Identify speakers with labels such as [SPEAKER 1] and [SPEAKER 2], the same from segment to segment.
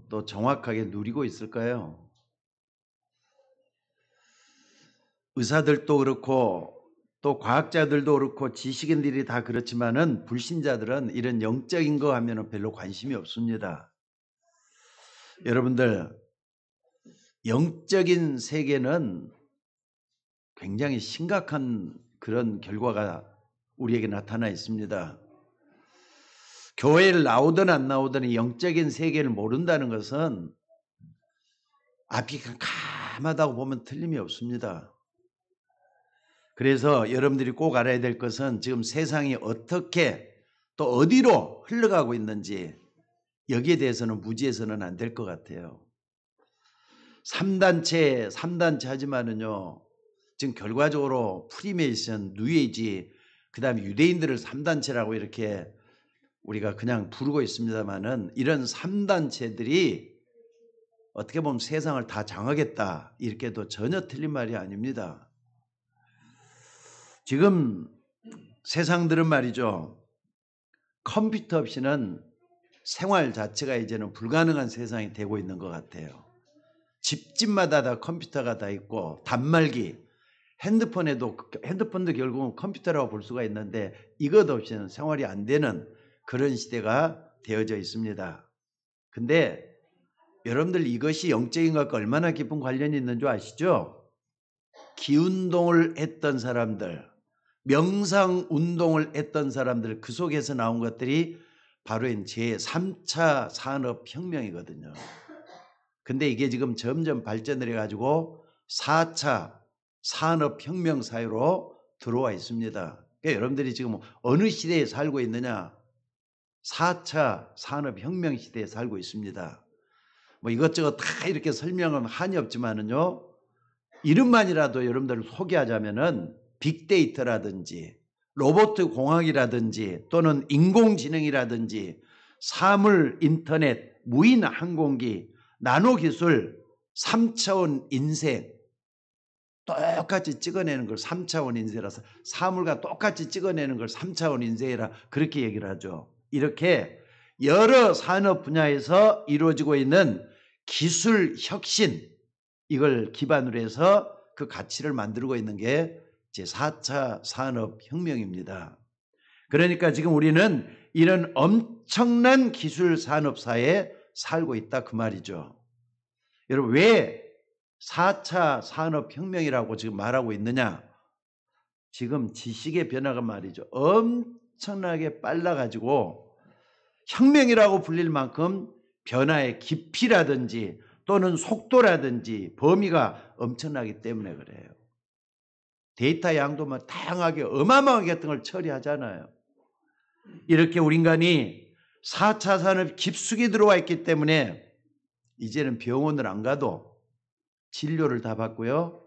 [SPEAKER 1] 또 정확하게 누리고 있을까요? 의사들도 그렇고 또 과학자들도 그렇고 지식인들이 다 그렇지만은 불신자들은 이런 영적인 거 하면은 별로 관심이 없습니다. 여러분들, 영적인 세계는 굉장히 심각한 그런 결과가 우리에게 나타나 있습니다. 교회를 나오든 안 나오든 영적인 세계를 모른다는 것은 앞이 캄캄하다고 보면 틀림이 없습니다. 그래서 여러분들이 꼭 알아야 될 것은 지금 세상이 어떻게 또 어디로 흘러가고 있는지 여기에 대해서는 무지해서는 안 될 것 같아요. 3단체 하지만은요, 지금 결과적으로 프리메이션, 뉴에이지, 그 다음에 유대인들을 3단체라고 이렇게 우리가 그냥 부르고 있습니다만은 이런 3단체들이 어떻게 보면 세상을 다 장하겠다 이렇게도 전혀 틀린 말이 아닙니다. 지금 세상들은 말이죠, 컴퓨터 없이는 생활 자체가 이제는 불가능한 세상이 되고 있는 것 같아요. 집집마다 다 컴퓨터가 다 있고 단말기, 핸드폰도 결국은 컴퓨터라고 볼 수가 있는데 이것 없이는 생활이 안 되는 그런 시대가 되어져 있습니다. 근데 여러분들 이것이 영적인 것과 얼마나 깊은 관련이 있는 줄 아시죠? 기운동을 했던 사람들, 명상운동을 했던 사람들, 그 속에서 나온 것들이 바로 제3차 산업혁명이거든요. 근데 이게 지금 점점 발전을 해가지고 4차 산업혁명 사회로 들어와 있습니다. 그러니까 여러분들이 지금 어느 시대에 살고 있느냐? 4차 산업혁명 시대에 살고 있습니다. 뭐 이것저것 다 이렇게 설명은 한이 없지만은요, 이름만이라도 여러분들을 소개하자면은 빅데이터라든지 로봇 공학이라든지 또는 인공지능이라든지 사물 인터넷, 무인 항공기, 나노기술, 3차원 인쇄, 똑같이 찍어내는 걸 3차원 인쇄라서 사물과 똑같이 찍어내는 걸 3차원 인쇄라 그렇게 얘기를 하죠. 이렇게 여러 산업 분야에서 이루어지고 있는 기술 혁신, 이걸 기반으로 해서 그 가치를 만들고 있는 게 제4차 산업혁명입니다. 그러니까 지금 우리는 이런 엄청난 기술 산업사에 살고 있다 그 말이죠. 여러분, 왜 4차 산업혁명이라고 지금 말하고 있느냐? 지금 지식의 변화가 말이죠, 엄청나게 빨라가지고 혁명이라고 불릴 만큼 변화의 깊이라든지 또는 속도라든지 범위가 엄청나기 때문에 그래요. 데이터 양도 막 다양하게 어마어마하게 같은 걸 처리하잖아요. 이렇게 우리 인간이 4차 산업 깊숙이 들어와 있기 때문에 이제는 병원을 안 가도 진료를 다 받고요,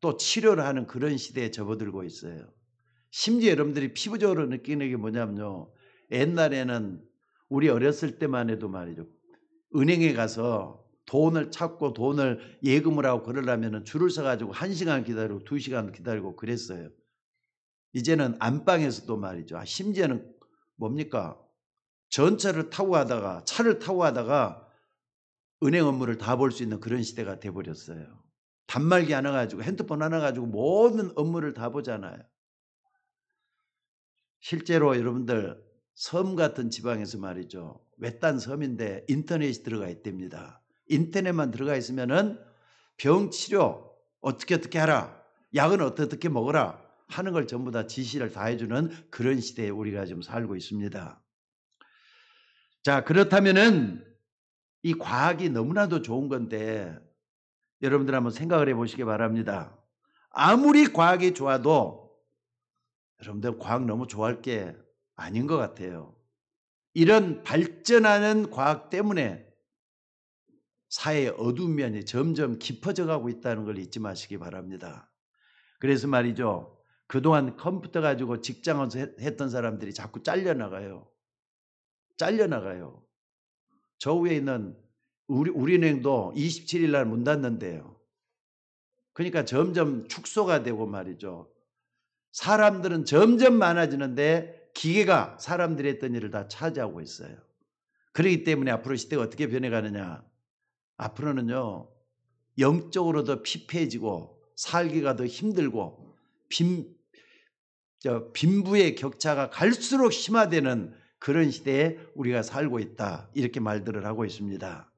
[SPEAKER 1] 또 치료를 하는 그런 시대에 접어들고 있어요. 심지어 여러분들이 피부적으로 느끼는 게 뭐냐면요, 옛날에는 우리 어렸을 때만 해도 말이죠, 은행에 가서 돈을 찾고 돈을 예금을 하고 그러려면 줄을 서가지고 1시간 기다리고 2시간 기다리고 그랬어요. 이제는 안방에서도 말이죠, 심지어는 뭡니까, 전철을 타고 가다가 차를 타고 가다가 은행 업무를 다 볼 수 있는 그런 시대가 돼버렸어요. 단말기 하나 가지고 핸드폰 하나 가지고 모든 업무를 다 보잖아요. 실제로 여러분들 섬 같은 지방에서 말이죠, 외딴 섬인데 인터넷이 들어가 있답니다. 인터넷만 들어가 있으면은 병 치료 어떻게 하라, 약은 어떻게 먹어라 하는 걸 전부 다 지시를 다 해주는 그런 시대에 우리가 지금 살고 있습니다. 자, 그렇다면은 이 과학이 너무나도 좋은 건데 여러분들 한번 생각을 해보시기 바랍니다. 아무리 과학이 좋아도 여러분들 과학 너무 좋아할 게 아닌 것 같아요. 이런 발전하는 과학 때문에 사회의 어두운 면이 점점 깊어져 가고 있다는 걸 잊지 마시기 바랍니다. 그래서 말이죠, 그동안 컴퓨터 가지고 직장에서 했던 사람들이 자꾸 잘려나가요. 저 위에 있는 우리은행도 27일 날 문 닫는데요. 그러니까 점점 축소가 되고 말이죠, 사람들은 점점 많아지는데 기계가 사람들이 했던 일을 다 차지하고 있어요. 그렇기 때문에 앞으로 시대가 어떻게 변해가느냐, 앞으로는요, 영적으로도 피폐해지고 살기가 더 힘들고 빈부의 격차가 갈수록 심화되는 그런 시대에 우리가 살고 있다. 이렇게 말들을 하고 있습니다.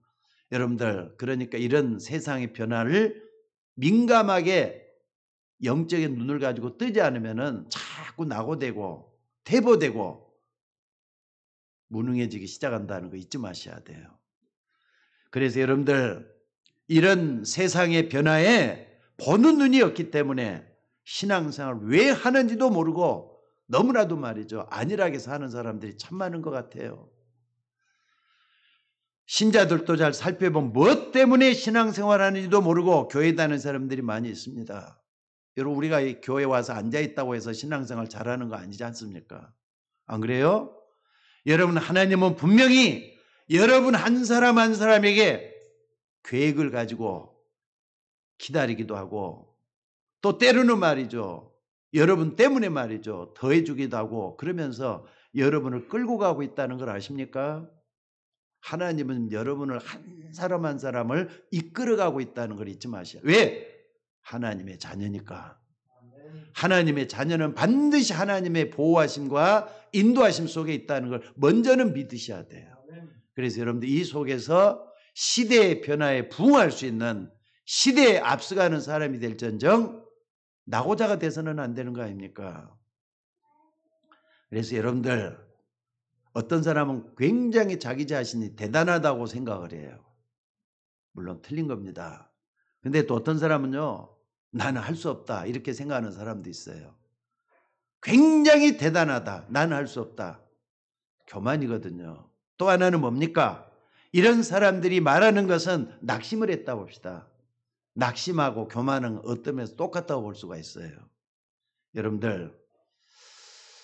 [SPEAKER 1] 여러분들, 그러니까 이런 세상의 변화를 민감하게 영적인 눈을 가지고 뜨지 않으면은 자꾸 낙오되고 퇴보되고 무능해지기 시작한다는 거 잊지 마셔야 돼요. 그래서 여러분들, 이런 세상의 변화에 보는 눈이 없기 때문에 신앙생활을 왜 하는지도 모르고 너무나도 말이죠, 안일하게 사는 사람들이 참 많은 것 같아요. 신자들도 잘 살펴보면 무엇 때문에 신앙생활 하는지도 모르고 교회 다니는 사람들이 많이 있습니다. 여러분, 우리가 이 교회 와서 앉아있다고 해서 신앙생활 잘하는 거 아니지 않습니까? 안 그래요? 여러분, 하나님은 분명히 여러분 한 사람 한 사람에게 계획을 가지고 기다리기도 하고, 또 때로는 말이죠, 여러분 때문에 말이죠, 더해주기도 하고, 그러면서 여러분을 끌고 가고 있다는 걸 아십니까? 하나님은 여러분을 한 사람 한 사람을 이끌어가고 있다는 걸 잊지 마세요. 왜? 하나님의 자녀니까. 하나님의 자녀는 반드시 하나님의 보호하심과 인도하심 속에 있다는 걸 먼저는 믿으셔야 돼요. 그래서 여러분들, 이 속에서 시대의 변화에 부응할 수 있는, 시대에 앞서가는 사람이 될전정 낙오자가 돼서는 안 되는 거 아닙니까? 그래서 여러분들, 어떤 사람은 굉장히 자기 자신이 대단하다고 생각을 해요. 물론 틀린 겁니다. 근데 또 어떤 사람은요, 나는 할 수 없다 이렇게 생각하는 사람도 있어요. 굉장히 대단하다, 나는 할 수 없다, 교만이거든요. 또 하나는 뭡니까? 이런 사람들이 말하는 것은 낙심을 했다 봅시다. 낙심하고 교만은 어떤 면에서 똑같다고 볼 수가 있어요. 여러분들,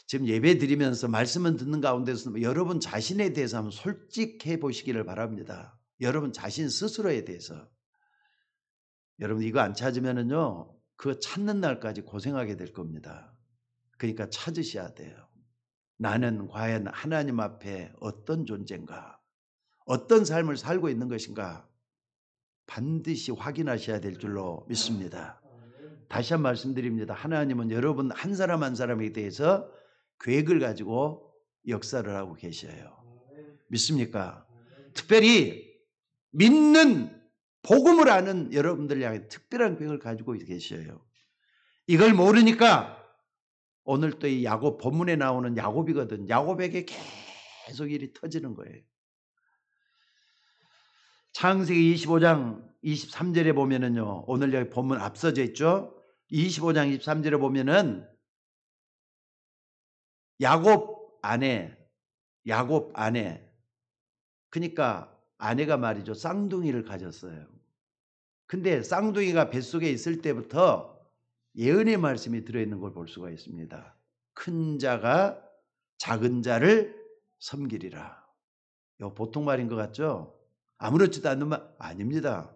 [SPEAKER 1] 지금 예배 드리면서 말씀을 듣는 가운데서 여러분 자신에 대해서 한번 솔직해 보시기를 바랍니다. 여러분 자신 스스로에 대해서. 여러분, 이거 안 찾으면은요, 그거 찾는 날까지 고생하게 될 겁니다. 그러니까 찾으셔야 돼요. 나는 과연 하나님 앞에 어떤 존재인가, 어떤 삶을 살고 있는 것인가 반드시 확인하셔야 될 줄로 믿습니다. 다시 한 번 말씀드립니다. 하나님은 여러분 한 사람 한 사람에 대해서 계획을 가지고 역사를 하고 계셔요. 믿습니까? 특별히 믿는, 복음을 아는 여러분들 향해 특별한 계획을 가지고 계셔요. 이걸 모르니까 오늘 또 이 야곱 본문에 나오는 야곱이거든. 야곱에게 계속 일이 터지는 거예요. 창세기 25장 23절에 보면은요, 오늘 여기 본문 앞서져 있죠. 25장 23절에 보면은 야곱 아내, 그러니까 아내가 말이죠, 쌍둥이를 가졌어요. 근데 쌍둥이가 뱃속에 있을 때부터 예언의 말씀이 들어있는 걸 볼 수가 있습니다. 큰 자가 작은 자를 섬기리라. 이거 보통 말인 것 같죠? 아무렇지도 않은 말 아닙니다.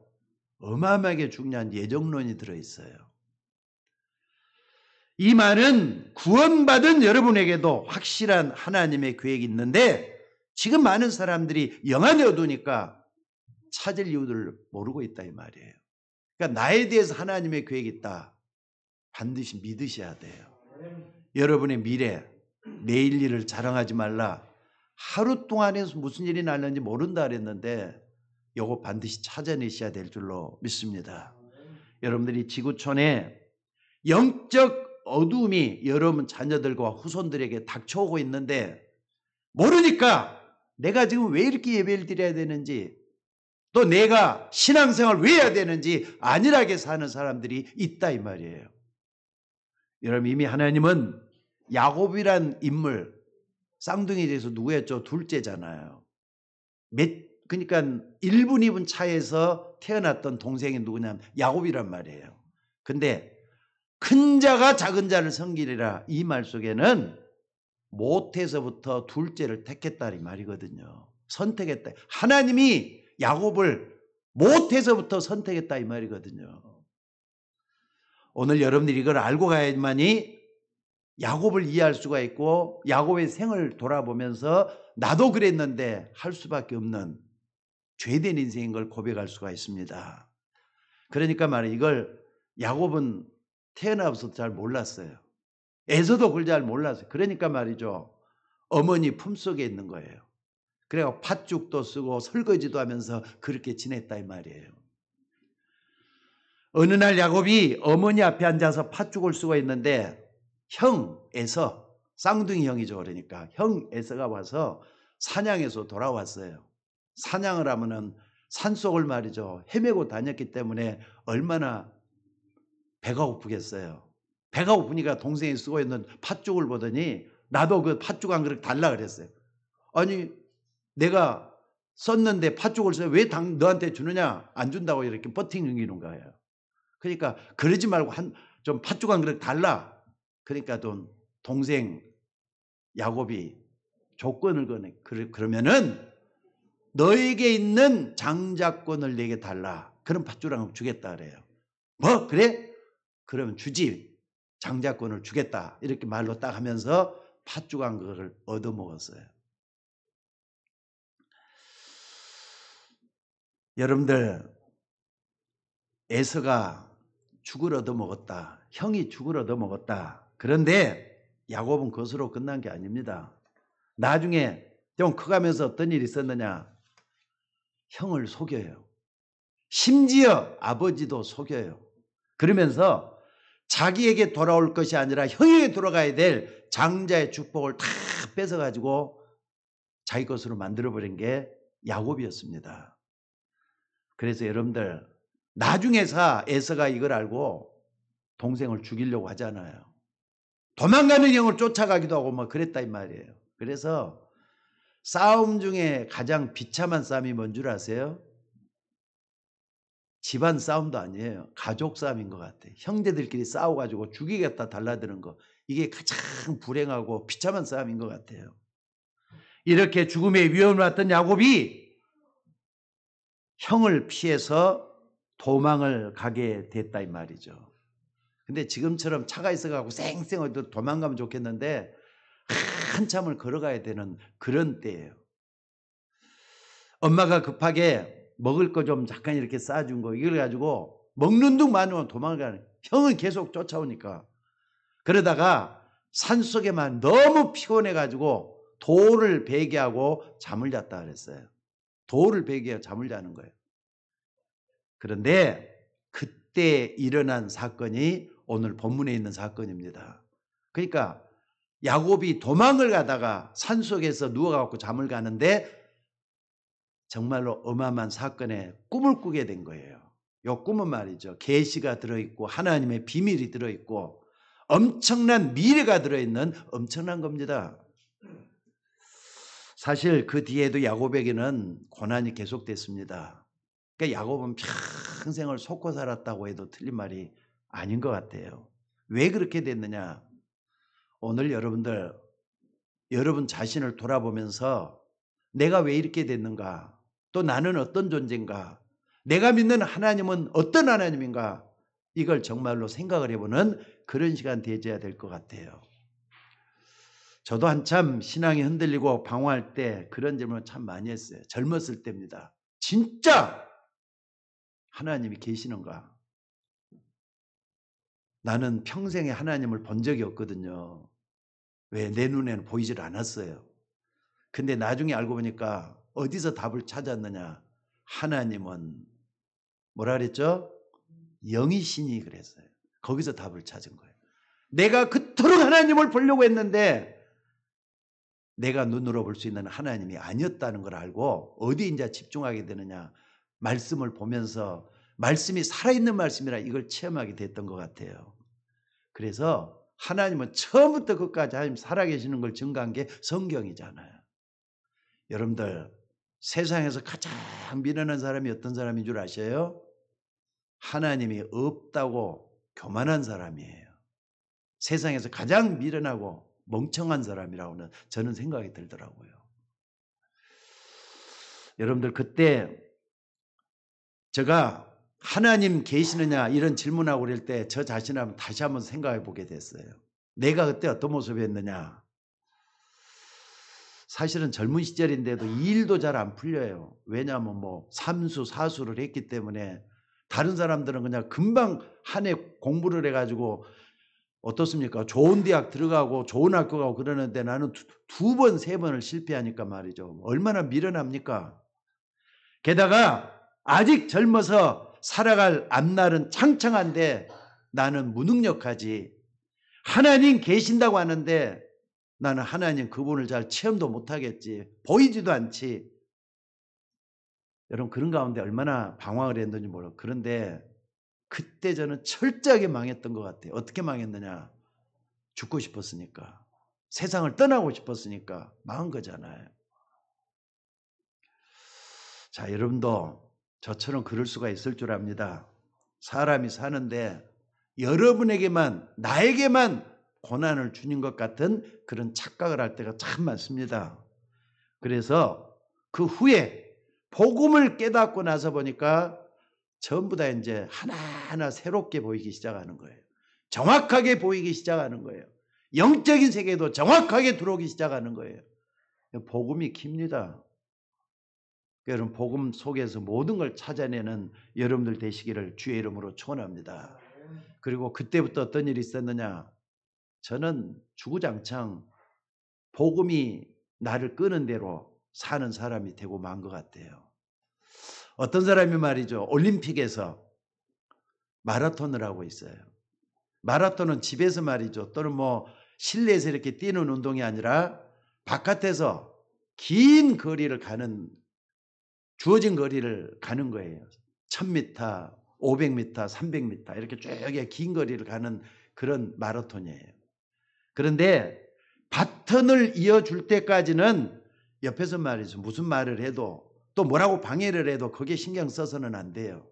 [SPEAKER 1] 어마어마하게 중요한 예정론이 들어있어요. 이 말은 구원받은 여러분에게도 확실한 하나님의 계획이 있는데, 지금 많은 사람들이 영안에 어두우니까 찾을 이유를 모르고 있다 이 말이에요. 그러니까 나에 대해서 하나님의 계획이 있다, 반드시 믿으셔야 돼요. 여러분의 미래, 내일 일을 자랑하지 말라. 하루 동안에 무슨 일이 날는지 모른다 그랬는데 이거 반드시 찾아내셔야 될 줄로 믿습니다. 여러분들이 지구촌에 영적 어두움이 여러분 자녀들과 후손들에게 닥쳐오고 있는데 모르니까 내가 지금 왜 이렇게 예배를 드려야 되는지, 또 내가 신앙생활을 왜 해야 되는지 안일하게 사는 사람들이 있다 이 말이에요. 여러분, 이미 하나님은 야곱이란 인물, 쌍둥이에 대해서 누구였죠? 둘째잖아요. 그러니까 1분 2분 차에서 태어났던 동생이 누구냐면 야곱이란 말이에요. 근데 큰 자가 작은 자를 섬기리라, 이 말 속에는 못해서부터 둘째를 택했다 이 말이거든요. 선택했다. 하나님이 야곱을 못해서부터 선택했다 이 말이거든요. 오늘 여러분들이 이걸 알고 가야만이 야곱을 이해할 수가 있고, 야곱의 생을 돌아보면서 나도 그랬는데 할 수밖에 없는, 죄된 인생인 걸 고백할 수가 있습니다. 그러니까 말이에요. 이걸 야곱은 태어나서도 잘 몰랐어요. 에서도 그걸 잘 몰랐어요. 그러니까 말이죠. 어머니 품속에 있는 거예요. 그래서 팥죽도 쓰고 설거지도 하면서 그렇게 지냈다 이 말이에요. 어느 날 야곱이 어머니 앞에 앉아서 팥죽을 쓰고 있는데 형 에서, 쌍둥이 형이죠. 그러니까 형 에서가 와서 사냥해서 돌아왔어요. 사냥을 하면은 산속을 말이죠. 헤매고 다녔기 때문에 얼마나 배가 고프겠어요. 배가 고프니까 동생이 쓰고 있는 팥죽을 보더니 나도 그 팥죽 한 그릇 달라 그랬어요. 아니 내가 썼는데 팥죽을 써요. 왜 너한테 주느냐? 안 준다고 이렇게 버팅기는 거예요. 그러니까 그러지 말고 좀 팥죽 한 그릇 달라. 그러니까 동생 야곱이 조건을 거네. 그러면은 너에게 있는 장자권을 내게 달라. 그럼 팥죽을 주겠다 그래요. 뭐 그래? 그러면 주지. 장자권을 주겠다. 이렇게 말로 딱 하면서 팥죽 한 그릇을 얻어먹었어요. 여러분들 에서가 죽을 얻어먹었다. 형이 죽을 얻어먹었다. 그런데 야곱은 그것으로 끝난 게 아닙니다. 나중에 좀 커가면서 어떤 일이 있었느냐. 형을 속여요. 심지어 아버지도 속여요. 그러면서 자기에게 돌아올 것이 아니라 형에게 돌아가야 될 장자의 축복을 다 뺏어가지고 자기 것으로 만들어버린 게 야곱이었습니다. 그래서 여러분들 나중에 에서가 이걸 알고 동생을 죽이려고 하잖아요. 도망가는 형을 쫓아가기도 하고 뭐 그랬다 이 말이에요. 그래서 싸움 중에 가장 비참한 싸움이 뭔 줄 아세요? 집안 싸움도 아니에요. 가족 싸움인 것 같아요. 형제들끼리 싸워가지고 죽이겠다 달라드는 거. 이게 가장 불행하고 비참한 싸움인 것 같아요. 이렇게 죽음의 위험을 왔던 야곱이 형을 피해서 도망을 가게 됐다 이 말이죠. 근데 지금처럼 차가 있어가지고 쌩쌩 어디 도망가면 좋겠는데 한참을 걸어가야 되는 그런 때예요. 엄마가 급하게 먹을 거 좀 잠깐 이렇게 싸준 거 이걸 가지고 먹는 둥 마는 도망을 가는 형은 계속 쫓아오니까 그러다가 산속에만 너무 피곤해가지고 돌을 베개하고 잠을 잤다 그랬어요. 돌을 베개하고 잠을 자는 거예요. 그런데 그때 일어난 사건이 오늘 본문에 있는 사건입니다. 그러니까 야곱이 도망을 가다가 산속에서 누워갖고 잠을 가는데 정말로 어마어마한 사건에 꿈을 꾸게 된 거예요. 이 꿈은 말이죠. 계시가 들어있고 하나님의 비밀이 들어있고 엄청난 미래가 들어있는 엄청난 겁니다. 사실 그 뒤에도 야곱에게는 고난이 계속됐습니다. 그러니까 야곱은 평생을 속고 살았다고 해도 틀린 말이 아닌 것 같아요. 왜 그렇게 됐느냐? 오늘 여러분 자신을 돌아보면서 내가 왜 이렇게 됐는가? 또 나는 어떤 존재인가? 내가 믿는 하나님은 어떤 하나님인가? 이걸 정말로 생각을 해보는 그런 시간 되어야 될 것 같아요. 저도 한참 신앙이 흔들리고 방황할 때 그런 질문을 참 많이 했어요. 젊었을 때입니다. 진짜 하나님이 계시는가? 나는 평생에 하나님을 본 적이 없거든요. 왜? 내 눈에는 보이질 않았어요. 근데 나중에 알고 보니까 어디서 답을 찾았느냐? 하나님은 뭐라 그랬죠? 영이시니 그랬어요. 거기서 답을 찾은 거예요. 내가 그토록 하나님을 보려고 했는데 내가 눈으로 볼 수 있는 하나님이 아니었다는 걸 알고 어디에 이제 집중하게 되느냐? 말씀을 보면서 말씀이 살아있는 말씀이라 이걸 체험하게 됐던 것 같아요. 그래서 하나님은 처음부터 끝까지 하나님 살아계시는 걸 증거한 게 성경이잖아요. 여러분들 세상에서 가장 미련한 사람이 어떤 사람인 줄 아셔요? 하나님이 없다고 교만한 사람이에요. 세상에서 가장 미련하고 멍청한 사람이라고는 저는 생각이 들더라고요. 여러분들 그때 제가 하나님 계시느냐 이런 질문하고 그럴 때 저 자신을 한번 다시 한번 생각해 보게 됐어요. 내가 그때 어떤 모습이었느냐. 사실은 젊은 시절인데도 이 일도 잘 안 풀려요. 왜냐하면 뭐 삼수, 사수를 했기 때문에 다른 사람들은 그냥 금방 한 해 공부를 해가지고 어떻습니까? 좋은 대학 들어가고 좋은 학교 가고 그러는데 나는 두 번, 세 번을 실패하니까 말이죠. 얼마나 미련합니까? 게다가 아직 젊어서 살아갈 앞날은 창창한데 나는 무능력하지. 하나님 계신다고 하는데 나는 하나님 그분을 잘 체험도 못하겠지. 보이지도 않지. 여러분 그런 가운데 얼마나 방황을 했는지 몰라요. 그런데 그때 저는 철저하게 망했던 것 같아요. 어떻게 망했느냐. 죽고 싶었으니까. 세상을 떠나고 싶었으니까 망한 거잖아요. 자, 여러분도 저처럼 그럴 수가 있을 줄 압니다. 사람이 사는데 여러분에게만, 나에게만 고난을 주는 것 같은 그런 착각을 할 때가 참 많습니다. 그래서 그 후에 복음을 깨닫고 나서 보니까 전부 다 이제 하나하나 새롭게 보이기 시작하는 거예요. 정확하게 보이기 시작하는 거예요. 영적인 세계도 정확하게 들어오기 시작하는 거예요. 복음이 깁니다. 여러분 복음 속에서 모든 걸 찾아내는 여러분들 되시기를 주의 이름으로 축원합니다. 그리고 그때부터 어떤 일이 있었느냐. 저는 주구장창 복음이 나를 끄는 대로 사는 사람이 되고 만 것 같아요. 어떤 사람이 말이죠. 올림픽에서 마라톤을 하고 있어요. 마라톤은 집에서 말이죠. 또는 뭐 실내에서 이렇게 뛰는 운동이 아니라 바깥에서 긴 거리를 가는, 주어진 거리를 가는 거예요. 1000m, 500m, 300m 이렇게 쭉 긴 거리를 가는 그런 마라톤이에요. 그런데 바턴을 이어줄 때까지는 옆에서 말이죠. 무슨 말을 해도 또 뭐라고 방해를 해도 거기에 신경 써서는 안 돼요.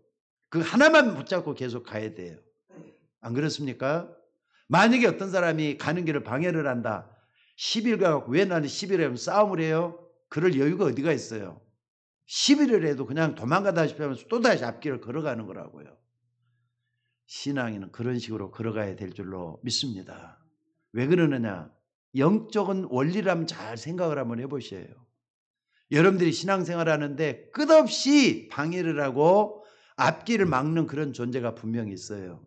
[SPEAKER 1] 그 하나만 붙잡고 계속 가야 돼요. 안 그렇습니까? 만약에 어떤 사람이 가는 길을 방해를 한다. 10일 가고 왜 나는 10일 하면 싸움을 해요? 그럴 여유가 어디가 있어요. 10일을 해도 그냥 도망가다시피 하면서 또다시 앞길을 걸어가는 거라고요. 신앙인은 그런 식으로 걸어가야 될 줄로 믿습니다. 왜 그러느냐? 영적인 원리라면 잘 생각을 한번 해보셔요. 여러분들이 신앙생활 하는데 끝없이 방해를 하고 앞길을 막는 그런 존재가 분명히 있어요.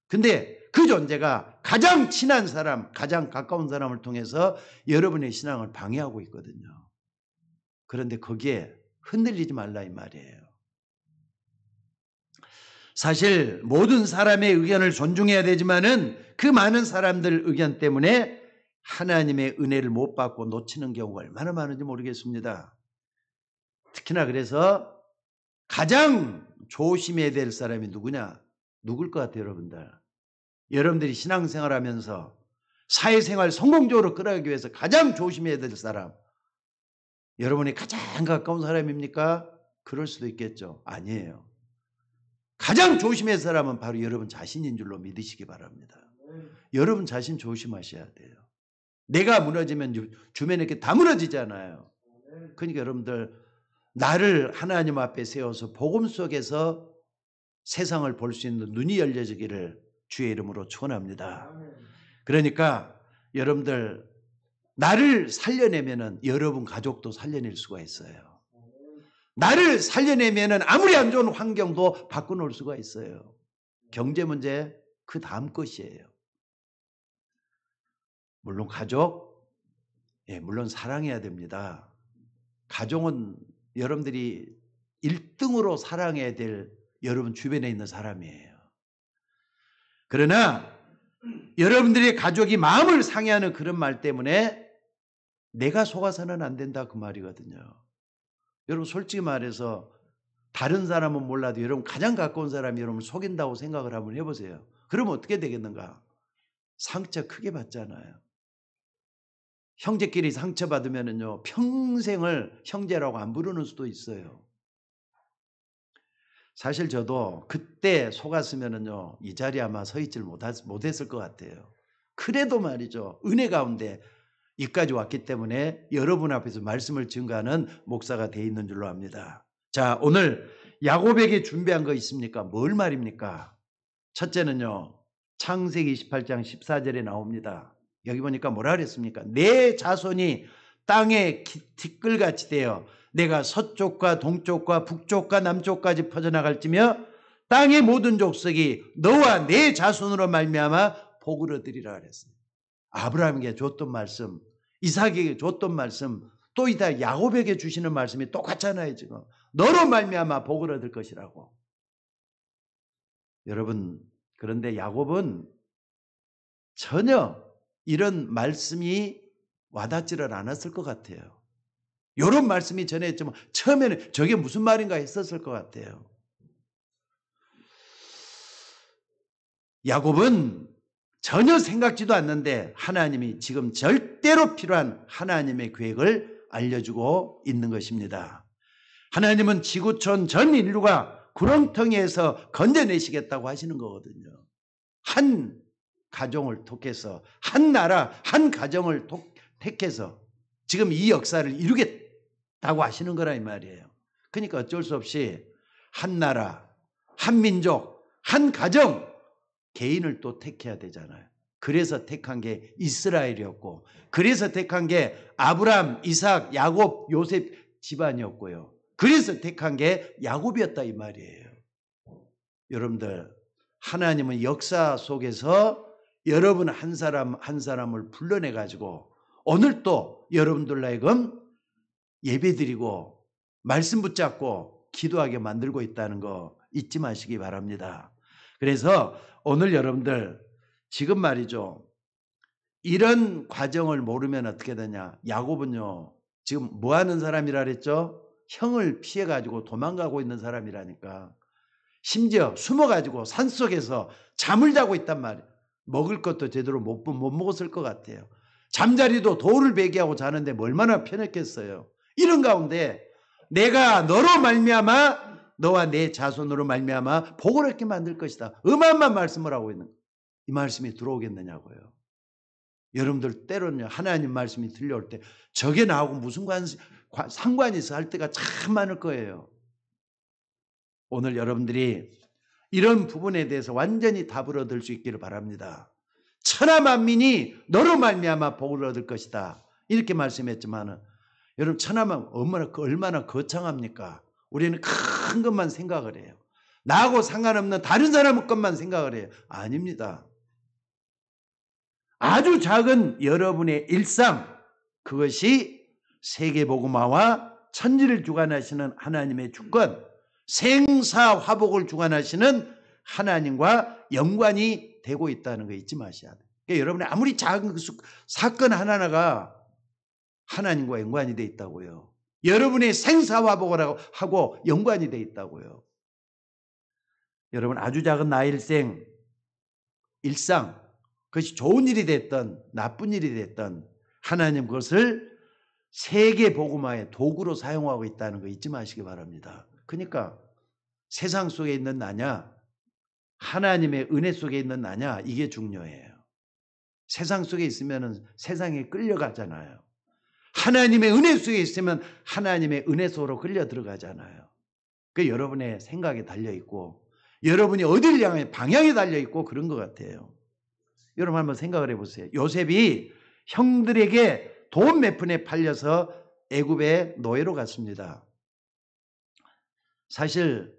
[SPEAKER 1] 근데 그 존재가 가장 친한 사람, 가장 가까운 사람을 통해서 여러분의 신앙을 방해하고 있거든요. 그런데 거기에 흔들리지 말라 이 말이에요. 사실 모든 사람의 의견을 존중해야 되지만은 그 많은 사람들 의견 때문에 하나님의 은혜를 못 받고 놓치는 경우가 얼마나 많은지 모르겠습니다. 특히나 그래서 가장 조심해야 될 사람이 누구냐? 누굴 것 같아요, 여러분들? 여러분들이 신앙생활 하면서 사회생활 성공적으로 끌어가기 위해서 가장 조심해야 될 사람, 여러분이 가장 가까운 사람입니까? 그럴 수도 있겠죠. 아니에요. 가장 조심해야 할 사람은 바로 여러분 자신인 줄로 믿으시기 바랍니다. 여러분 자신 조심하셔야 돼요. 내가 무너지면 주변에 이렇게 다 무너지잖아요. 그러니까 여러분들 나를 하나님 앞에 세워서 복음 속에서 세상을 볼 수 있는 눈이 열려지기를 주의 이름으로 축원합니다. 그러니까 여러분들 나를 살려내면은 여러분 가족도 살려낼 수가 있어요. 나를 살려내면은 아무리 안 좋은 환경도 바꿔놓을 수가 있어요. 경제 문제 그 다음 것이에요. 물론 가족, 물론 사랑해야 됩니다. 가족은 여러분들이 1등으로 사랑해야 될 여러분 주변에 있는 사람이에요. 그러나 여러분들의 가족이 마음을 상해하는 그런 말 때문에 내가 속아서는 안 된다 그 말이거든요. 여러분 솔직히 말해서 다른 사람은 몰라도 여러분 가장 가까운 사람이 여러분을 속인다고 생각을 한번 해보세요. 그러면 어떻게 되겠는가? 상처 크게 받잖아요. 형제끼리 상처받으면은요 평생을 형제라고 안 부르는 수도 있어요. 사실 저도 그때 속았으면은요 이 자리에 아마 서 있질 못했을 것 같아요. 그래도 말이죠 은혜 가운데 여기까지 왔기 때문에 여러분 앞에서 말씀을 증거하는 목사가 돼 있는 줄로 압니다. 자, 오늘 야곱에게 준비한 거 있습니까? 뭘 말입니까? 첫째는요 창세기 28장 14절에 나옵니다. 여기 보니까 뭐라 그랬습니까? 내 자손이 땅의 티끌같이 되어 내가 서쪽과 동쪽과 북쪽과 남쪽까지 퍼져나갈지며 땅의 모든 족속이 너와 내 자손으로 말미암아 복을 얻으리라 그랬어요. 아브라함에게 줬던 말씀, 이삭에게 줬던 말씀, 또 이다 야곱에게 주시는 말씀이 똑같잖아요. 지금 너로 말미암아 복을 얻을 것이라고. 여러분, 그런데 야곱은 전혀 이런 말씀이 와닿지를 않았을 것 같아요. 이런 말씀이 전해졌지만 처음에는 저게 무슨 말인가 했었을 것 같아요. 야곱은 전혀 생각지도 않는데 하나님이 지금 절대로 필요한 하나님의 계획을 알려주고 있는 것입니다. 하나님은 지구촌 전 인류가 구렁텅이에서 건져내시겠다고 하시는 거거든요. 한 가정을 택해서, 한 나라, 한 가정을 택해서 지금 이 역사를 이루겠다고 하시는 거라 이 말이에요. 그러니까 어쩔 수 없이 한 나라, 한 민족, 한 가정, 개인을 또 택해야 되잖아요. 그래서 택한 게 이스라엘이었고, 그래서 택한 게 아브람, 이삭, 야곱, 요셉 집안이었고요. 그래서 택한 게 야곱이었다 이 말이에요. 여러분들, 하나님은 역사 속에서 여러분 한 사람 한 사람을 불러내 가지고 오늘 또 여러분들 하여금 예배드리고 말씀 붙잡고 기도하게 만들고 있다는 거 잊지 마시기 바랍니다. 그래서 오늘 여러분들 지금 말이죠. 이런 과정을 모르면 어떻게 되냐. 야곱은요. 지금 뭐 하는 사람이라 그랬죠? 형을 피해 가지고 도망가고 있는 사람이라니까. 심지어 숨어 가지고 산속에서 잠을 자고 있단 말이에요. 먹을 것도 제대로 못 먹었을 것 같아요. 잠자리도 돌을 베개하고 자는데 얼마나 편했겠어요. 이런 가운데 내가 너로 말미암아 너와 내 자손으로 말미암아 복을 얻게 만들 것이다. 어마어마한 말씀을 하고 있는 이 말씀이 들어오겠느냐고요. 여러분들 때로는 하나님 말씀이 들려올 때 저게 나하고 무슨 상관이 있어 할 때가 참 많을 거예요. 오늘 여러분들이 이런 부분에 대해서 완전히 답을 얻을 수 있기를 바랍니다. 천하 만민이 너로 말미암아 복을 얻을 것이다. 이렇게 말씀했지만 여러분 천하만 얼마나 거창합니까? 우리는 큰 것만 생각을 해요. 나하고 상관없는 다른 사람 것만 생각을 해요. 아닙니다. 아주 작은 여러분의 일상, 그것이 세계복음화와 천지를 주관하시는 하나님의 주권, 생사화복을 주관하시는 하나님과 연관이 되고 있다는 거 잊지 마셔야 돼요. 그러니까 여러분이 아무리 작은 사건 하나하나가 하나님과 연관이 되어 있다고요. 여러분의 생사화복을 하고 연관이 되어 있다고요. 여러분 아주 작은 나의 일상, 그것이 좋은 일이 됐던 나쁜 일이 됐던 하나님 그것을 세계복음화의 도구로 사용하고 있다는 거 잊지 마시기 바랍니다. 그러니까 세상 속에 있는 나냐 하나님의 은혜 속에 있는 나냐 이게 중요해요. 세상 속에 있으면 세상에 끌려가잖아요. 하나님의 은혜 속에 있으면 하나님의 은혜 속으로 끌려 들어가잖아요. 그 여러분의 생각에 달려있고 여러분이 어디를 향해 방향에 달려있고 그런 것 같아요. 여러분 한번 생각을 해보세요. 요셉이 형들에게 돈 몇 푼에 팔려서 애굽의 노예로 갔습니다. 사실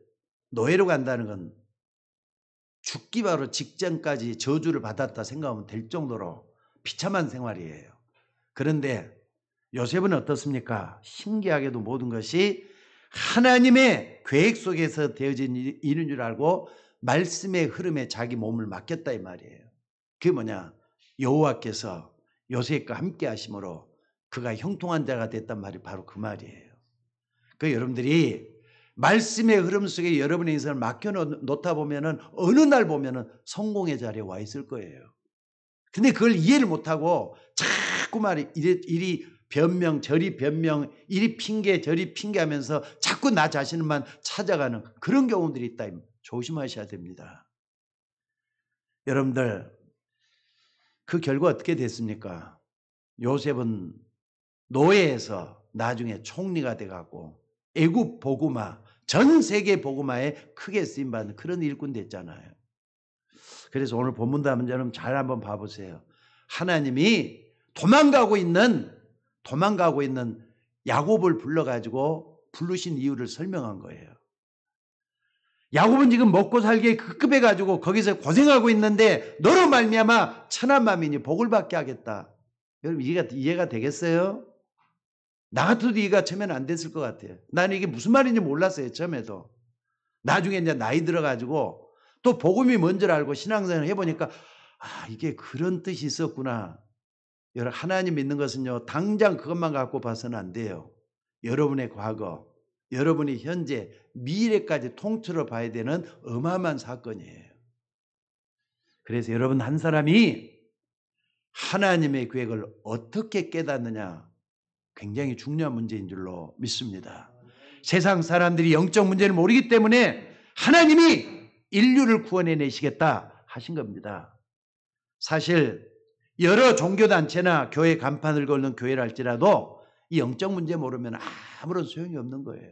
[SPEAKER 1] 노예로 간다는 건 죽기 바로 직전까지 저주를 받았다 생각하면 될 정도로 비참한 생활이에요. 그런데 요셉은 어떻습니까? 신기하게도 모든 것이 하나님의 계획 속에서 되어진 일인 줄 알고 말씀의 흐름에 자기 몸을 맡겼다 이 말이에요. 그게 뭐냐? 여호와께서 요셉과 함께 하심으로 그가 형통한 자가 됐단 말이 바로 그 말이에요. 그 여러분들이 말씀의 흐름 속에 여러분의 인생을 맡겨놓다 보면은 어느 날 보면은 성공의 자리에 와 있을 거예요. 근데 그걸 이해를 못하고 자꾸 이리 변명 저리 변명 이리 핑계 저리 핑계하면서 자꾸 나 자신만 찾아가는 그런 경우들이 있다. 조심하셔야 됩니다. 여러분들 그 결과 어떻게 됐습니까? 요셉은 노예에서 나중에 총리가 돼가고 애굽 복음화 전 세계 복음화에 크게 쓰임받는 그런 일꾼 됐잖아요. 그래서 오늘 본문도 한번 잘 한번 봐보세요. 하나님이 도망가고 있는 도망가고 있는 야곱을 불러가지고 부르신 이유를 설명한 거예요. 야곱은 지금 먹고 살기에 급급해가지고 거기서 고생하고 있는데 너로 말미암아 천한 만민이 복을 받게 하겠다. 여러분 이해가 되겠어요? 나 같아도 이해가 처음에는 안 됐을 것 같아요. 나는 이게 무슨 말인지 몰랐어요. 처음에도. 나중에 이제 나이 들어가지고 또 복음이 뭔 줄 알고 신앙생활을 해보니까 이게 그런 뜻이 있었구나. 여러분 하나님 믿는 것은요 당장 그것만 갖고 봐서는 안 돼요. 여러분의 과거, 여러분의 현재, 미래까지 통틀어 봐야 되는 어마어마한 사건이에요. 그래서 여러분 한 사람이 하나님의 계획을 어떻게 깨닫느냐 굉장히 중요한 문제인 줄로 믿습니다. 세상 사람들이 영적 문제를 모르기 때문에 하나님이 인류를 구원해내시겠다 하신 겁니다. 사실 여러 종교단체나 교회 간판을 걸는 교회를 할지라도 이 영적 문제 모르면 아무런 소용이 없는 거예요.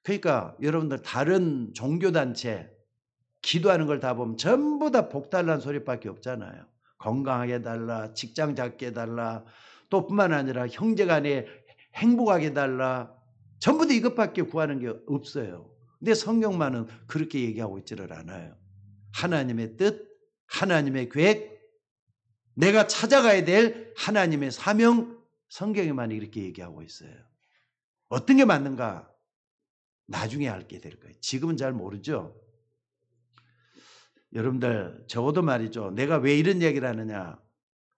[SPEAKER 1] 그러니까 여러분들 다른 종교단체 기도하는 걸 다 보면 전부 다 복달라는 소리밖에 없잖아요. 건강하게 해달라, 직장 잡게 해달라, 또 뿐만 아니라 형제간에 행복하게 해달라, 전부 다 이것밖에 구하는 게 없어요. 근데 성경만은 그렇게 얘기하고 있지를 않아요. 하나님의 뜻, 하나님의 계획, 내가 찾아가야 될 하나님의 사명, 성경에만 이렇게 얘기하고 있어요. 어떤 게 맞는가? 나중에 알게 될 거예요. 지금은 잘 모르죠. 여러분들 적어도 말이죠. 내가 왜 이런 얘기를 하느냐.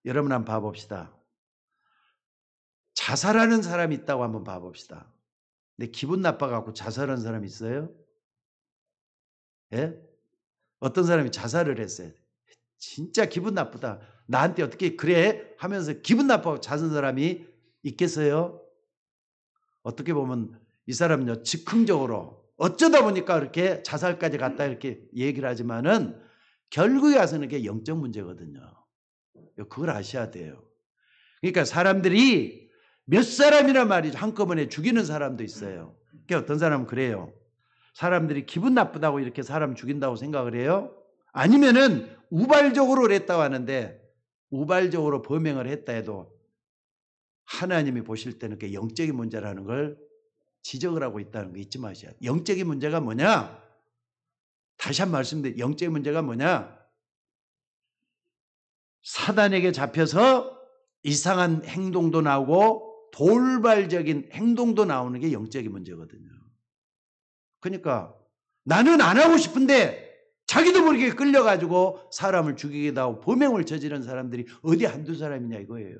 [SPEAKER 1] 여러분 한번 봐봅시다. 자살하는 사람이 있다고 한번 봐봅시다. 근데 기분 나빠갖고 자살하는 사람 있어요? 예? 어떤 사람이 자살을 했어요. 진짜 기분 나쁘다. 나한테 어떻게 그래? 하면서 기분 나빠서 자는 사람이 있겠어요? 어떻게 보면 이 사람은요, 즉흥적으로 어쩌다 보니까 이렇게 자살까지 갔다 이렇게 얘기를 하지만은 결국에 와서는 그게 영적 문제거든요. 그걸 아셔야 돼요. 그러니까 사람들이 몇 사람이나 말이죠. 한꺼번에 죽이는 사람도 있어요. 그러니까 어떤 사람은 그래요. 사람들이 기분 나쁘다고 이렇게 사람 죽인다고 생각을 해요. 아니면은 우발적으로 그랬다고 하는데 우발적으로 범행을 했다 해도 하나님이 보실 때는 그게 영적인 문제라는 걸 지적을 하고 있다는 거 잊지 마셔야 돼요. 영적인 문제가 뭐냐? 다시 한 번 말씀드려요. 영적인 문제가 뭐냐? 사단에게 잡혀서 이상한 행동도 나오고 돌발적인 행동도 나오는 게 영적인 문제거든요. 그러니까 나는 안 하고 싶은데 자기도 모르게 끌려가지고 사람을 죽이기도 하고 범행을 저지른 사람들이 어디 한두 사람이냐 이거예요.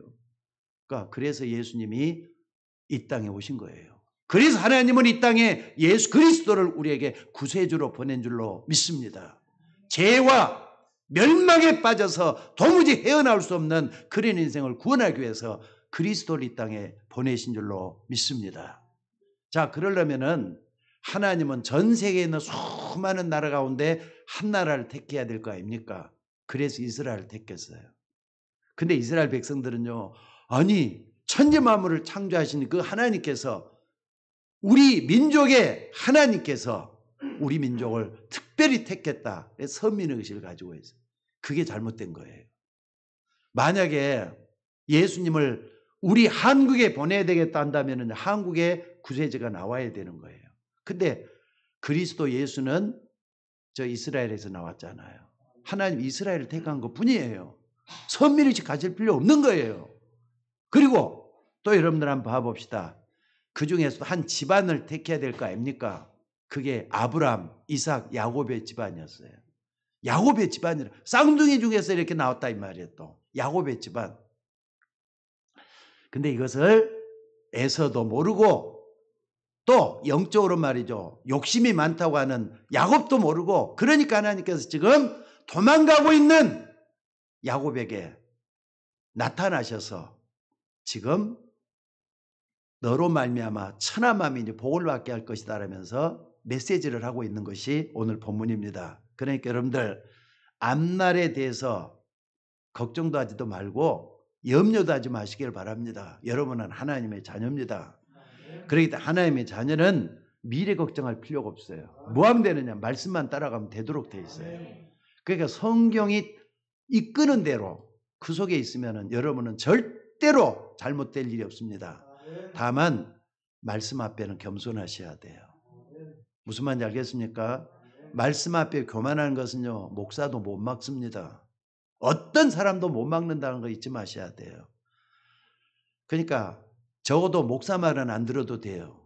[SPEAKER 1] 그러니까 그래서 예수님이 이 땅에 오신 거예요. 그래서 하나님은 이 땅에 예수 그리스도를 우리에게 구세주로 보낸 줄로 믿습니다. 죄와 멸망에 빠져서 도무지 헤어나올 수 없는 그런 인생을 구원하기 위해서 그리스도를 이 땅에 보내신 줄로 믿습니다. 자, 그러려면은 하나님은 전 세계에 있는 수많은 나라 가운데 한 나라를 택해야 될 거 아닙니까? 그래서 이스라엘을 택했어요. 근데 이스라엘 백성들은요, 아니 천지 만물을 창조하신 그 하나님께서 우리 민족의 하나님께서 우리 민족을 특별히 택했다. 선민의식을 가지고 있어요. 그게 잘못된 거예요. 만약에 예수님을 우리 한국에 보내야 되겠다 한다면 한국에 구세주가 나와야 되는 거예요. 근데 그리스도 예수는 저 이스라엘에서 나왔잖아요. 하나님 이스라엘을 택한 것 뿐이에요. 선민의식 가질 필요 없는 거예요. 그리고 또 여러분들 한번 봐봅시다. 그 중에서도 한 집안을 택해야 될 거 아닙니까? 그게 아브람, 이삭, 야곱의 집안이었어요. 야곱의 집안이라 쌍둥이 중에서 이렇게 나왔다 이 말이에요. 또 야곱의 집안. 근데 이것을 에서도 모르고 또 영적으로 말이죠. 욕심이 많다고 하는 야곱도 모르고 그러니까 하나님께서 지금 도망가고 있는 야곱에게 나타나셔서 지금 너로 말미암아 천한 만민이 복을 받게 할 것이다 라면서 메시지를 하고 있는 것이 오늘 본문입니다. 그러니까 여러분들 앞날에 대해서 걱정도 하지도 말고 염려도 하지 마시길 바랍니다. 여러분은 하나님의 자녀입니다. 그렇기 때문에 하나님의 자녀는 미래 걱정할 필요가 없어요. 뭐 하면 되느냐? 말씀만 따라가면 되도록 돼 있어요. 그러니까 성경이 이끄는 대로 그 속에 있으면 여러분은 절대 절대로 잘못될 일이 없습니다. 다만 말씀 앞에는 겸손하셔야 돼요. 무슨 말인지 알겠습니까? 말씀 앞에 교만하는 것은요, 목사도 못 막습니다. 어떤 사람도 못 막는다는 거 잊지 마셔야 돼요. 그러니까 적어도 목사 말은 안 들어도 돼요.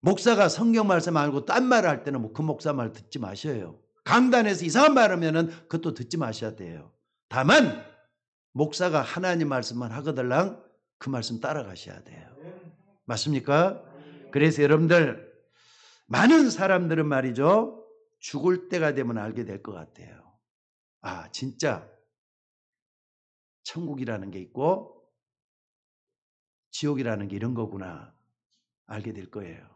[SPEAKER 1] 목사가 성경 말씀 말고 딴 말을 할 때는 그 목사 말 듣지 마셔요. 강단에서 이상한 말 하면은 그것도 듣지 마셔야 돼요. 다만 목사가 하나님 말씀만 하거들랑 그 말씀 따라가셔야 돼요. 맞습니까? 그래서 여러분들, 많은 사람들은 말이죠, 죽을 때가 되면 알게 될 것 같아요. 아, 진짜 천국이라는 게 있고 지옥이라는 게 이런 거구나 알게 될 거예요.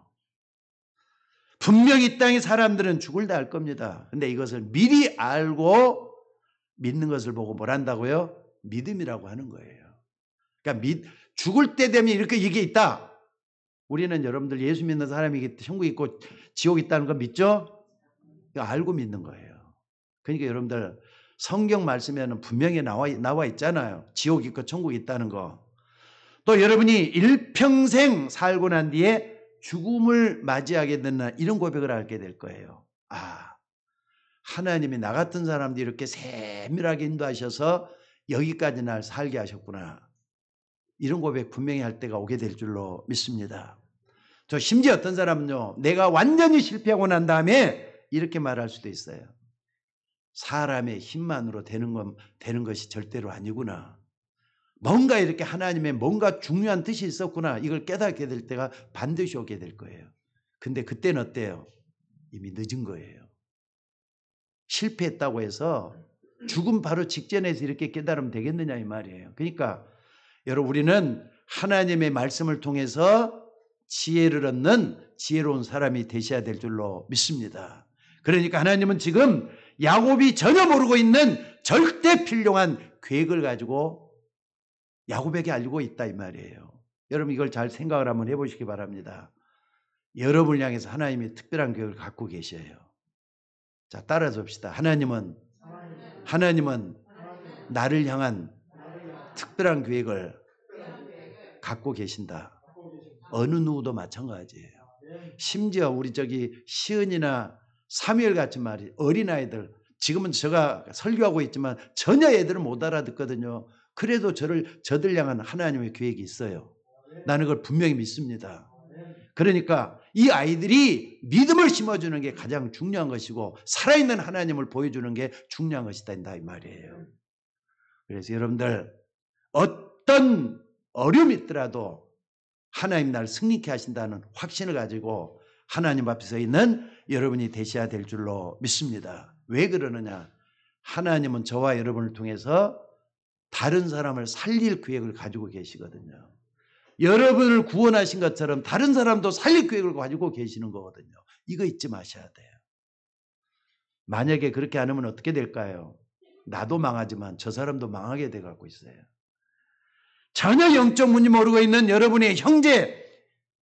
[SPEAKER 1] 분명히 이 땅의 사람들은 죽을 때 알 겁니다. 근데 이것을 미리 알고 믿는 것을 보고 뭘 한다고요? 믿음이라고 하는 거예요. 그러니까 죽을 때 되면 이렇게 이게 있다. 우리는 여러분들 예수 믿는 사람이 천국 있고 지옥 있다는 거 믿죠? 알고 믿는 거예요. 그러니까 여러분들 성경 말씀에는 분명히 나와 있잖아요. 지옥 있고 천국 있다는 거. 또 여러분이 일평생 살고 난 뒤에 죽음을 맞이하게 되는 이런 고백을 하게 될 거예요. 아, 하나님이 나 같은 사람들이 이렇게 세밀하게 인도하셔서 여기까지 날 살게 하셨구나. 이런 고백 분명히 할 때가 오게 될 줄로 믿습니다. 저 심지어 어떤 사람은요, 내가 완전히 실패하고 난 다음에 이렇게 말할 수도 있어요. 사람의 힘만으로 되는 것이 절대로 아니구나. 뭔가 이렇게 하나님의 뭔가 중요한 뜻이 있었구나. 이걸 깨닫게 될 때가 반드시 오게 될 거예요. 근데 그때는 어때요? 이미 늦은 거예요. 실패했다고 해서 죽음 바로 직전에서 이렇게 깨달으면 되겠느냐 이 말이에요. 그러니까 여러분, 우리는 하나님의 말씀을 통해서 지혜를 얻는 지혜로운 사람이 되셔야 될 줄로 믿습니다. 그러니까 하나님은 지금 야곱이 전혀 모르고 있는 절대 필요한 계획을 가지고 야곱에게 알고 있다 이 말이에요. 여러분, 이걸 잘 생각을 한번 해보시기 바랍니다. 여러분을 향해서 하나님이 특별한 계획을 갖고 계셔요. 자, 따라서 봅시다. 하나님은 나를 향한 특별한 계획을 갖고 계신다. 어느 누구도 마찬가지예요. 심지어 우리 시은이나 사무엘 같은 말이 어린아이들, 지금은 제가 설교하고 있지만 전혀 애들은 못 알아듣거든요. 그래도 저들 향한 하나님의 계획이 있어요. 나는 그걸 분명히 믿습니다. 그러니까 이 아이들이 믿음을 심어주는 게 가장 중요한 것이고 살아있는 하나님을 보여주는 게 중요한 것이다 이 말이에요. 그래서 여러분들, 어떤 어려움이 있더라도 하나님 나를 승리케 하신다는 확신을 가지고 하나님 앞에 서 있는 여러분이 되셔야 될 줄로 믿습니다. 왜 그러느냐? 하나님은 저와 여러분을 통해서 다른 사람을 살릴 계획을 가지고 계시거든요. 여러분을 구원하신 것처럼 다른 사람도 살릴 계획을 가지고 계시는 거거든요. 이거 잊지 마셔야 돼요. 만약에 그렇게 안 하면 어떻게 될까요? 나도 망하지만 저 사람도 망하게 돼가고 있어요. 전혀 영적 문제 모르고 있는 여러분의 형제,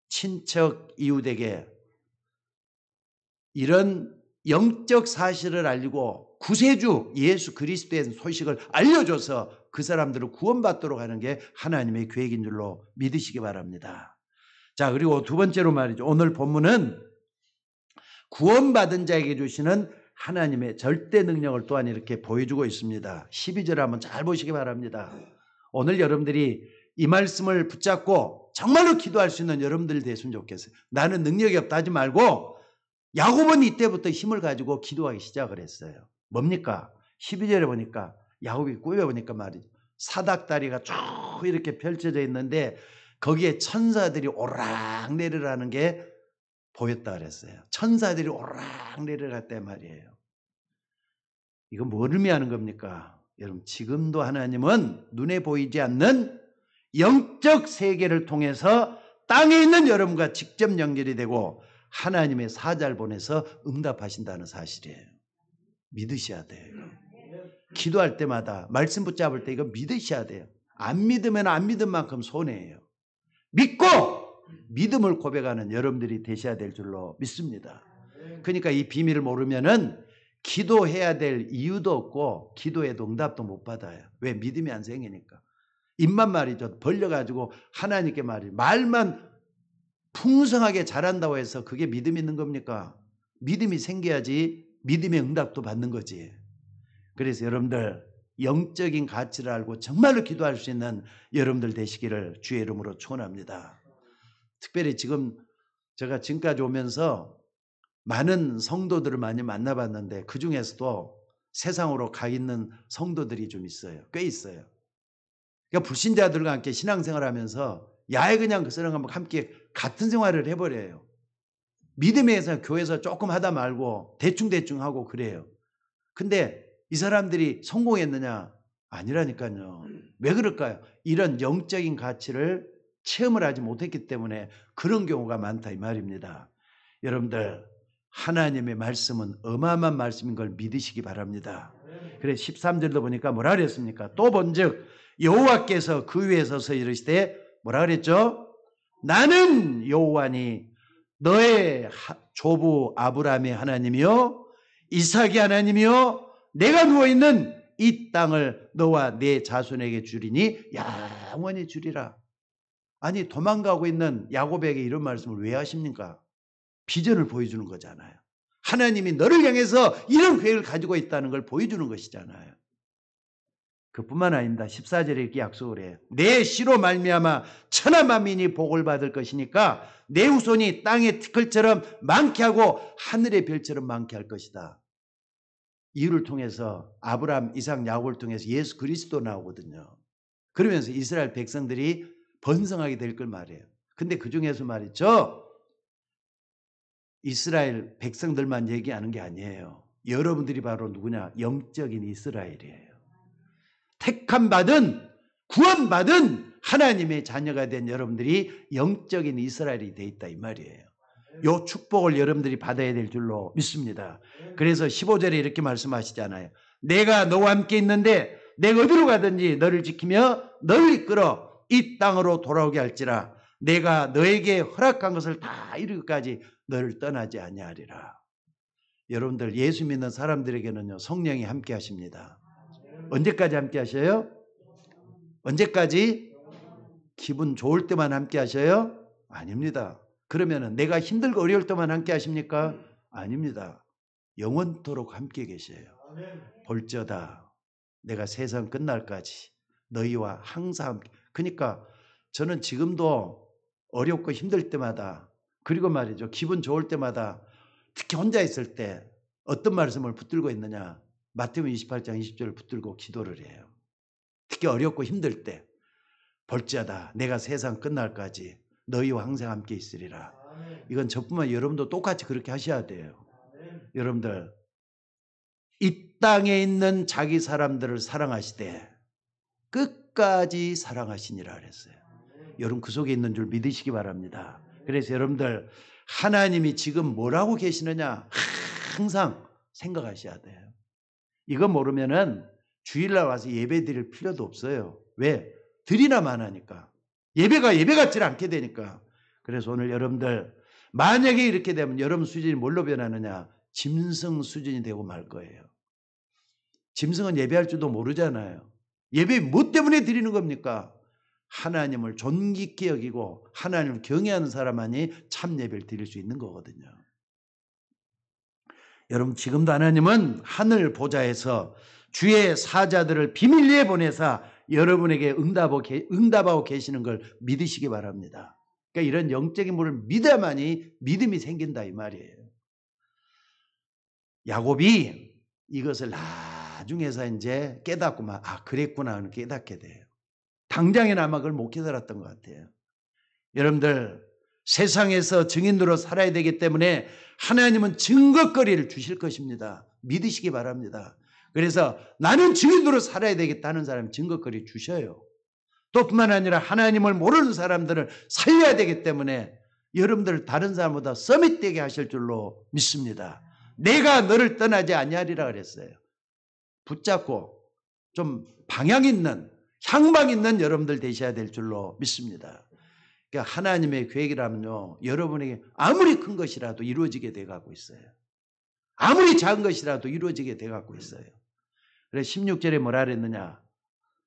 [SPEAKER 1] 친척, 이웃에게 이런 영적 사실을 알리고 구세주 예수 그리스도의 소식을 알려줘서 그 사람들을 구원받도록 하는 게 하나님의 계획인 줄로 믿으시기 바랍니다. 자, 그리고 두 번째로 말이죠. 오늘 본문은 구원받은 자에게 주시는 하나님의 절대 능력을 또한 이렇게 보여주고 있습니다. 12절 한번 잘 보시기 바랍니다. 오늘 여러분들이 이 말씀을 붙잡고 정말로 기도할 수 있는 여러분들이 됐으면 좋겠어요. 나는 능력이 없다 하지 말고 야곱은 이때부터 힘을 가지고 기도하기 시작을 했어요. 뭡니까? 12절에 보니까 야곱이 꾸며보니까 말이죠. 사닥다리가 쭉 이렇게 펼쳐져 있는데 거기에 천사들이 오락내리라는 게 보였다 그랬어요. 천사들이 오락내리갔단 말이에요. 이거 뭘 의미하는 겁니까? 여러분, 지금도 하나님은 눈에 보이지 않는 영적 세계를 통해서 땅에 있는 여러분과 직접 연결이 되고 하나님의 사자를 보내서 응답하신다는 사실이에요. 믿으셔야 돼요. 기도할 때마다 말씀 붙잡을 때 이거 믿으셔야 돼요. 안 믿으면 안 믿은 만큼 손해예요. 믿고 믿음을 고백하는 여러분들이 되셔야 될 줄로 믿습니다. 그러니까 이 비밀을 모르면은 기도해야 될 이유도 없고 기도해도 응답도 못 받아요. 왜? 믿음이 안 생기니까. 입만 말이죠. 벌려가지고 하나님께 말만 풍성하게 잘한다고 해서 그게 믿음 있는 겁니까? 믿음이 생겨야지 믿음의 응답도 받는 거지. 그래서 여러분들 영적인 가치를 알고 정말로 기도할 수 있는 여러분들 되시기를 주의 이름으로 축원합니다. 특별히 지금 제가 지금까지 오면서 많은 성도들을 많이 만나봤는데 그중에서도 세상으로 가 있는 성도들이 좀 있어요. 꽤 있어요. 그러니까 불신자들과 함께 신앙생활하면서 야외 그냥 그 사람과 함께 같은 생활을 해버려요. 믿음에서 교회에서 조금 하다 말고 대충 하고 그래요. 근데 이 사람들이 성공했느냐? 아니라니까요. 왜 그럴까요? 이런 영적인 가치를 체험을 하지 못했기 때문에 그런 경우가 많다 이 말입니다. 여러분들 하나님의 말씀은 어마어마한 말씀인 걸 믿으시기 바랍니다. 그래서 13절도 보니까 뭐라 그랬습니까? 또 본즉 여호와께서 그 위에 서서 이르시되 뭐라 그랬죠? 나는 여호와니 너의 조부 아브라함의 하나님이요 이삭의 하나님이요 내가 누워있는 이 땅을 너와 내 자손에게 주리니 영원히 주리라. 아니 도망가고 있는 야곱에게 이런 말씀을 왜 하십니까? 비전을 보여주는 거잖아요. 하나님이 너를 향해서 이런 계획을 가지고 있다는 걸 보여주는 것이잖아요. 그뿐만 아닙니다. 14절에 이렇게 약속을 해요. 내 씨로 말미암아 천하 만민이 복을 받을 것이니까 내 후손이 땅의 티끌처럼 많게 하고 하늘의 별처럼 많게 할 것이다. 이유를 통해서 아브라함, 이삭, 야곱을 통해서 예수 그리스도 나오거든요. 그러면서 이스라엘 백성들이 번성하게 될 걸 말해요. 근데 그 중에서 말이죠. 이스라엘 백성들만 얘기하는 게 아니에요. 여러분들이 바로 누구냐? 영적인 이스라엘이에요. 택함 받은 구원받은 하나님의 자녀가 된 여러분들이 영적인 이스라엘이 돼 있다 이 말이에요. 요 축복을 여러분들이 받아야 될 줄로 믿습니다. 그래서 15절에 이렇게 말씀하시잖아요. 내가 너와 함께 있는데 내가 어디로 가든지 너를 지키며 너를 이끌어 이 땅으로 돌아오게 할지라 내가 너에게 허락한 것을 다 이루기까지 너를 떠나지 아니하리라. 여러분들 예수 믿는 사람들에게는요 성령이 함께 하십니다. 언제까지 함께 하셔요? 언제까지? 기분 좋을 때만 함께 하셔요? 아닙니다. 그러면은 내가 힘들고 어려울 때만 함께 하십니까? 아닙니다. 영원토록 함께 계셔요. 볼저다 내가 세상 끝날까지 너희와 항상 함께. 그러니까 저는 지금도 어렵고 힘들 때마다 그리고 말이죠. 기분 좋을 때마다 특히 혼자 있을 때 어떤 말씀을 붙들고 있느냐. 마태복음 28장 20절을 붙들고 기도를 해요. 특히 어렵고 힘들 때 볼지어다 내가 세상 끝날까지 너희와 항상 함께 있으리라. 이건 저뿐만 여러분도 똑같이 그렇게 하셔야 돼요. 여러분들 이 땅에 있는 자기 사람들을 사랑하시되 끝까지 사랑하시니라 그랬어요. 여러분 그 속에 있는 줄 믿으시기 바랍니다. 그래서 여러분들 하나님이 지금 뭐라고 계시느냐 항상 생각하셔야 돼요. 이거 모르면은 주일날 와서 예배 드릴 필요도 없어요. 왜? 드리나만 하니까. 예배 같지 않게 되니까. 그래서 오늘 여러분들 만약에 이렇게 되면 여러분 수준이 뭘로 변하느냐? 짐승 수준이 되고 말 거예요. 짐승은 예배할 줄도 모르잖아요. 예배 뭐 때문에 드리는 겁니까? 하나님을 존귀히 여기고 하나님을 경외하는 사람만이 참 예배를 드릴 수 있는 거거든요. 여러분 지금도 하나님은 하늘 보좌에서 주의 사자들을 비밀리에 보내사 여러분에게 응답하고 계시는 걸 믿으시기 바랍니다. 그러니까 이런 영적인 분을 믿어야만이 믿음이 생긴다 이 말이에요. 야곱이 이것을 나중에서 이제 깨닫고만 그랬구나 하는 깨닫게 돼요. 당장에는 아마 그걸 못 깨달았던 것 같아요. 여러분들 세상에서 증인으로 살아야 되기 때문에 하나님은 증거거리를 주실 것입니다. 믿으시기 바랍니다. 그래서 나는 증인으로 살아야 되겠다는 사람은 증거거리 주셔요. 또 뿐만 아니라 하나님을 모르는 사람들을 살려야 되기 때문에 여러분들 다른 사람보다 서밋되게 하실 줄로 믿습니다. 내가 너를 떠나지 아니하리라 그랬어요. 붙잡고 좀 방향 있는 향방 있는 여러분들 되셔야 될 줄로 믿습니다. 그러니까 하나님의 계획이라면요 여러분에게 아무리 큰 것이라도 이루어지게 돼가고 있어요. 아무리 작은 것이라도 이루어지게 돼가고 있어요. 그래서 16절에 뭐라 그랬느냐?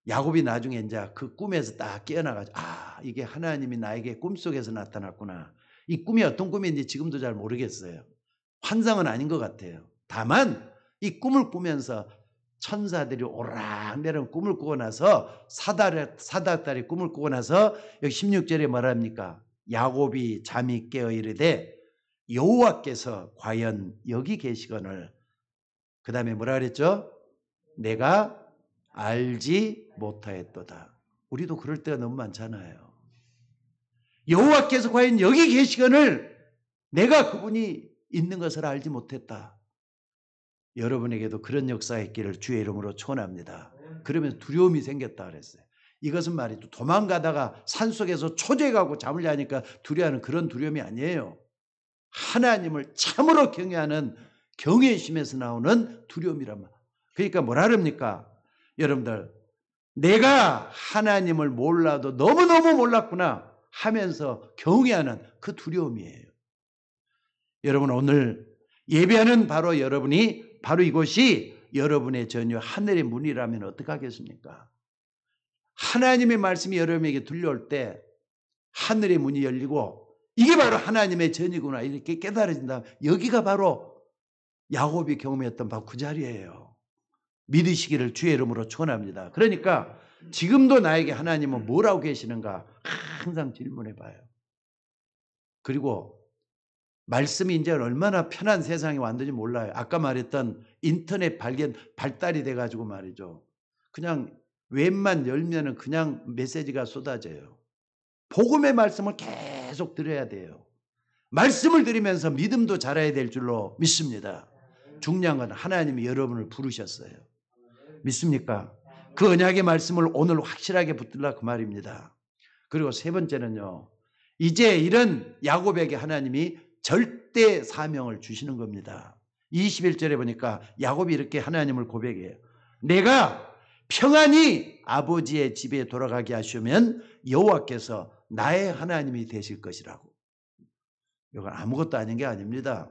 [SPEAKER 1] 야곱이 나중에 이제 그 꿈에서 딱 깨어나가지고 이게 하나님이 나에게 꿈속에서 나타났구나. 이 꿈이 어떤 꿈인지 지금도 잘 모르겠어요. 환상은 아닌 것 같아요. 다만 이 꿈을 꾸면서 천사들이 오락내락 꿈을 꾸고 나서 사다딸이 꿈을 꾸고 나서 여기 16절에 뭐랍니까? 야곱이 잠이 깨어 이르되 여호와께서 과연 여기 계시거늘, 그 다음에 뭐라 그랬죠? 내가 알지 못하였도다. 우리도 그럴 때가 너무 많잖아요. 여호와께서 과연 여기 계시거늘 내가 그분이 있는 것을 알지 못했다. 여러분에게도 그런 역사가 있기를 주의 이름으로 축원합니다. 그러면서 두려움이 생겼다 그랬어요. 이것은 말이죠, 도망가다가 산속에서 초재가고 잠을 자니까 두려워하는 그런 두려움이 아니에요. 하나님을 참으로 경외하는 경외심에서 나오는 두려움이란 말. 그러니까 뭐라 그럽니까? 여러분들, 내가 하나님을 몰라도 너무너무 몰랐구나 하면서 경외하는 그 두려움이에요. 여러분, 오늘 예배하는 바로 여러분이, 바로 이곳이 여러분의 전유 하늘의 문이라면 어떡하겠습니까? 하나님의 말씀이 여러분에게 들려올 때 하늘의 문이 열리고 이게 바로 하나님의 전이구나 이렇게 깨달아진다. 여기가 바로 야곱이 경험했던 바로 그 자리예요. 믿으시기를 주의 이름으로 축원합니다. 그러니까 지금도 나에게 하나님은 뭐라고 계시는가 항상 질문해 봐요. 그리고 말씀이 이제 얼마나 편한 세상이 왔는지 몰라요. 아까 말했던 인터넷 발달이 돼가지고 말이죠. 그냥 웹만 열면은 그냥 메시지가 쏟아져요. 복음의 말씀을 계속 들어야 돼요. 말씀을 들으면서 믿음도 자라야 될 줄로 믿습니다. 중요한 건 하나님이 여러분을 부르셨어요. 믿습니까? 그 언약의 말씀을 오늘 확실하게 붙들라 그 말입니다. 그리고 세 번째는요, 이제 이런 야곱에게 하나님이 절대 사명을 주시는 겁니다. 21절에 보니까 야곱이 이렇게 하나님을 고백해요. 내가 평안히 아버지의 집에 돌아가게 하시면 여호와께서 나의 하나님이 되실 것이라고. 이건 아무것도 아닌 게 아닙니다.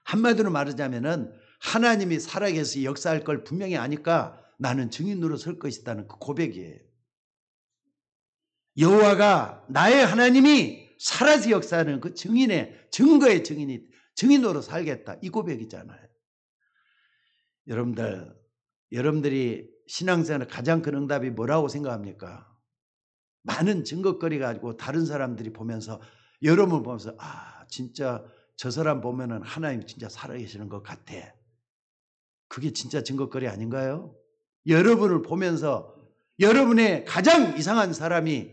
[SPEAKER 1] 한마디로 말하자면은 하나님이 살아계셔서 역사할 걸 분명히 아니까 나는 증인으로 설 것이다는 그 고백이에요. 여호와가 나의 하나님이 살아서 역사하는 그 증인의 증거의 증인으로 살겠다 이 고백이잖아요. 여러분들이 신앙생활의 가장 큰 응답이 뭐라고 생각합니까? 많은 증거거리 가지고 다른 사람들이 보면서 여러분을 보면서 진짜 저 사람 보면은 하나님 진짜 살아계시는 것 같아. 그게 진짜 증거거리 아닌가요? 여러분을 보면서 여러분의 가장 이상한 사람이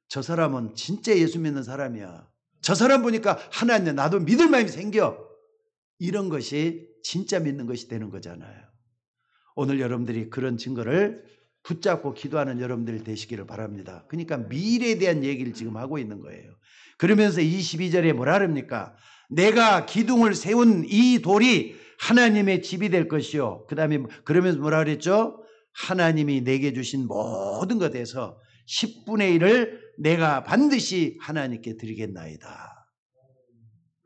[SPEAKER 1] 저 사람은 진짜 예수 믿는 사람이야. 저 사람 보니까 하나님 나도 믿을 마음이 생겨. 이런 것이 진짜 믿는 것이 되는 거잖아요. 오늘 여러분들이 그런 증거를 붙잡고 기도하는 여러분들이 되시기를 바랍니다. 그러니까 미래에 대한 얘기를 지금 하고 있는 거예요. 그러면서 22절에 뭐라 합니까? 내가 기둥을 세운 이 돌이 하나님의 집이 될 것이요. 그 다음에 그러면서 뭐라 그랬죠? 하나님이 내게 주신 모든 것에서 10분의 1을 내가 반드시 하나님께 드리겠나이다.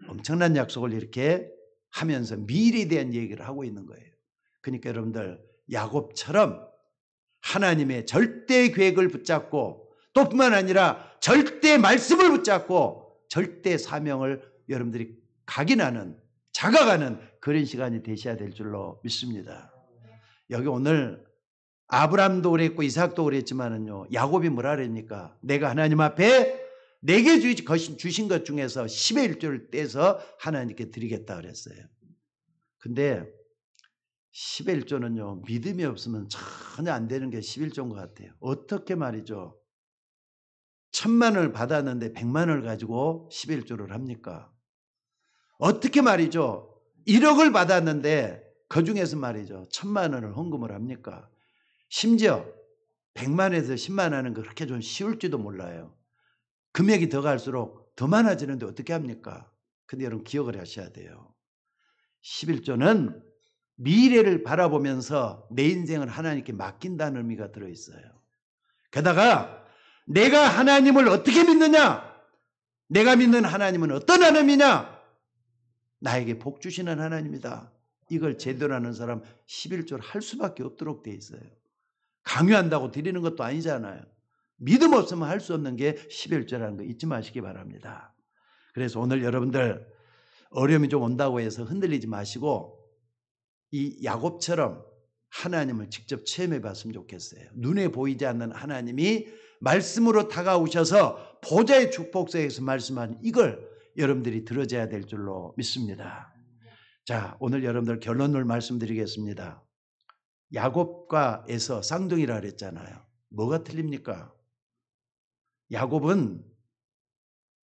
[SPEAKER 1] 엄청난 약속을 이렇게 하면서 미래에 대한 얘기를 하고 있는 거예요. 그러니까 여러분들 야곱처럼 하나님의 절대 계획을 붙잡고 또 뿐만 아니라 절대 말씀을 붙잡고 절대 사명을 여러분들이 각인하는 자각하는 그런 시간이 되셔야 될 줄로 믿습니다. 여기 오늘 아브람도 그랬고 이삭도 그랬지만은요, 야곱이 뭐라 그랬습니까? 내가 하나님 앞에 내게 주신 것 중에서 10의 1조를 떼서 하나님께 드리겠다 그랬어요. 근데 10의 1조는요, 믿음이 없으면 전혀 안 되는 게 11조인 것 같아요. 어떻게 말이죠? 1000만을 받았는데 100만을 가지고 10의 1조를 합니까? 어떻게 말이죠? 1억을 받았는데 그 중에서 말이죠, 1000만 원을 헌금을 합니까? 심지어 100만에서 10만 하는 거 그렇게 좀 쉬울지도 몰라요. 금액이 더 갈수록 더 많아지는데 어떻게 합니까? 근데 여러분 기억을 하셔야 돼요. 11조는 미래를 바라보면서 내 인생을 하나님께 맡긴다는 의미가 들어있어요. 게다가 내가 하나님을 어떻게 믿느냐? 내가 믿는 하나님은 어떤 하나님이냐? 나에게 복 주시는 하나님이다. 이걸 제대로 하는 사람 11조를 할 수밖에 없도록 돼 있어요. 강요한다고 드리는 것도 아니잖아요. 믿음 없으면 할 수 없는 게 11조라는 거 잊지 마시기 바랍니다. 그래서 오늘 여러분들 어려움이 좀 온다고 해서 흔들리지 마시고 이 야곱처럼 하나님을 직접 체험해 봤으면 좋겠어요. 눈에 보이지 않는 하나님이 말씀으로 다가오셔서 보좌의 축복서에서 말씀하는 이걸 여러분들이 들어줘야 될 줄로 믿습니다. 자, 오늘 여러분들 결론을 말씀드리겠습니다. 야곱과 에서 쌍둥이라 그랬잖아요. 뭐가 틀립니까? 야곱은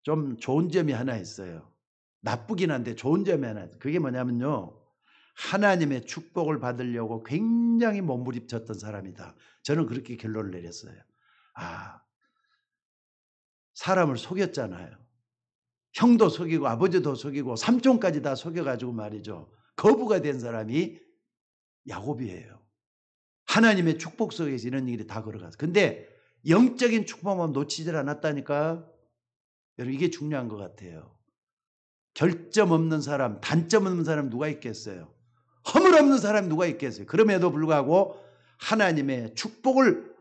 [SPEAKER 1] 좀 좋은 점이 하나 있어요. 나쁘긴 한데 좋은 점이 하나 있어요. 그게 뭐냐면요, 하나님의 축복을 받으려고 굉장히 몸부림쳤던 사람이다. 저는 그렇게 결론을 내렸어요. 사람을 속였잖아요. 형도 속이고 아버지도 속이고 삼촌까지 다 속여가지고 말이죠, 거부가 된 사람이 야곱이에요. 하나님의 축복 속에서 이런 일이 다 걸어가서. 근데 영적인 축복만 놓치질 않았다니까. 여러분, 이게 중요한 것 같아요. 결점 없는 사람, 단점 없는 사람 누가 있겠어요? 허물 없는 사람 누가 있겠어요? 그럼에도 불구하고 하나님의 축복을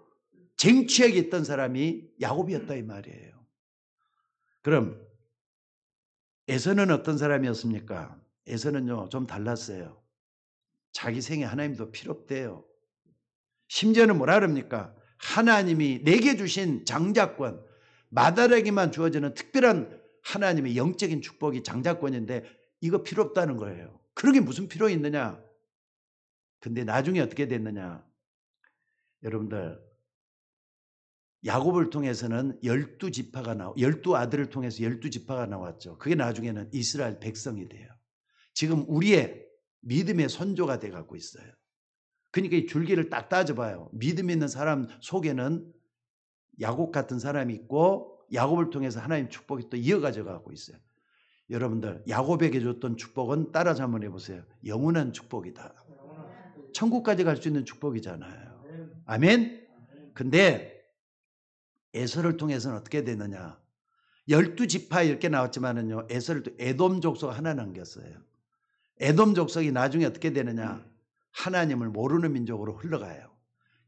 [SPEAKER 1] 쟁취하게 했던 사람이 야곱이었다 이 말이에요. 그럼 에서는 어떤 사람이었습니까? 에서는요, 좀 달랐어요. 자기 생에 하나님도 필요 없대요. 심지어는 뭐라 그럽니까? 하나님이 내게 주신 장자권, 마다라에게만 주어지는 특별한 하나님의 영적인 축복이 장자권인데 이거 필요 없다는 거예요. 그러게 무슨 필요 있느냐? 근데 나중에 어떻게 됐느냐? 여러분들, 야곱을 통해서는 12지파가 12아들을 통해서 12지파가 나왔죠. 그게 나중에는 이스라엘 백성이 돼요. 지금 우리의 믿음의 선조가 돼 갖고 있어요. 그러니까 이 줄기를 딱 따져봐요. 믿음 있는 사람 속에는 야곱 같은 사람이 있고 야곱을 통해서 하나님 축복이 또 이어가져 가고 있어요. 여러분들, 야곱에게 줬던 축복은 따라서 한번 해보세요. 영원한 축복이다. 천국까지 갈 수 있는 축복이잖아요. 아멘? 근데 에서를 통해서는 어떻게 되느냐? 12지파 이렇게 나왔지만은요, 에서를 또 에돔 족속 하나 남겼어요. 에돔 족속이 나중에 어떻게 되느냐? 하나님을 모르는 민족으로 흘러가요.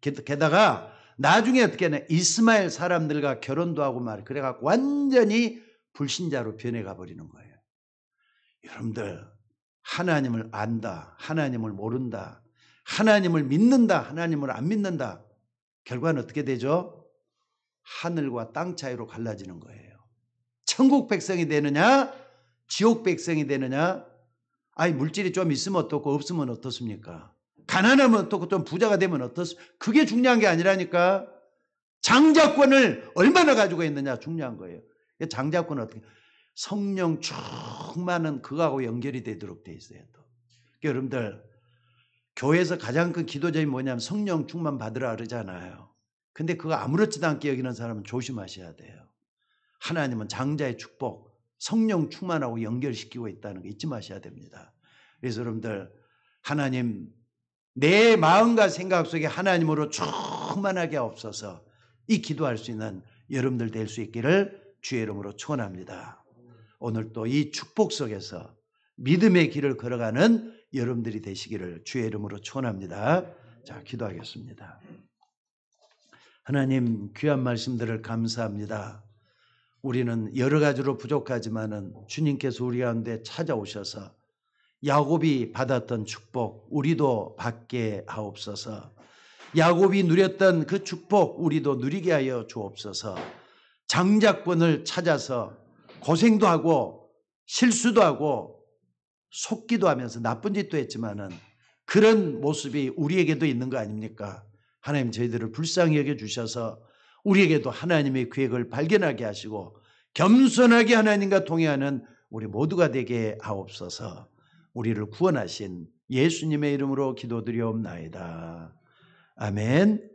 [SPEAKER 1] 게다가 나중에 어떻게 하냐? 이스마엘 사람들과 결혼도 하고 말이에요. 그래갖고 완전히 불신자로 변해가 버리는 거예요. 여러분들, 하나님을 안다, 하나님을 모른다, 하나님을 믿는다, 하나님을 안 믿는다, 결과는 어떻게 되죠? 하늘과 땅 차이로 갈라지는 거예요. 천국 백성이 되느냐, 지옥 백성이 되느냐. 아니, 물질이 좀 있으면 어떻고 없으면 어떻습니까? 가난하면 어떻고 좀 부자가 되면 어떻습니까? 그게 중요한 게 아니라니까. 장자권을 얼마나 가지고 있느냐 중요한 거예요. 장자권은 어떻게? 성령 충만한 그거하고 연결이 되도록 돼 있어요. 또. 여러분들, 교회에서 가장 큰 기도점이 뭐냐면 성령 충만 받으라 그러잖아요. 근데 그거 아무렇지도 않게 여기는 사람은 조심하셔야 돼요. 하나님은 장자의 축복, 성령 충만하고 연결시키고 있다는 거 잊지 마셔야 됩니다. 그래서 여러분들, 하나님, 내 마음과 생각 속에 하나님으로 충만하게 없어서 이 기도할 수 있는 여러분들 될 수 있기를 주의 이름으로 축원합니다. 오늘 또 이 축복 속에서 믿음의 길을 걸어가는 여러분들이 되시기를 주의 이름으로 축원합니다. 자, 기도하겠습니다. 하나님, 귀한 말씀들을 감사합니다. 우리는 여러 가지로 부족하지만은 주님께서 우리 가운데 찾아오셔서 야곱이 받았던 축복 우리도 받게 하옵소서. 야곱이 누렸던 그 축복 우리도 누리게 하여 주옵소서. 장자권을 찾아서 고생도 하고 실수도 하고 속기도 하면서 나쁜 짓도 했지만은 그런 모습이 우리에게도 있는 거 아닙니까? 하나님, 저희들을 불쌍히 여겨주셔서 우리에게도 하나님의 계획을 발견하게 하시고 겸손하게 하나님과 동행하는 우리 모두가 되게 하옵소서. 우리를 구원하신 예수님의 이름으로 기도드리옵나이다. 아멘.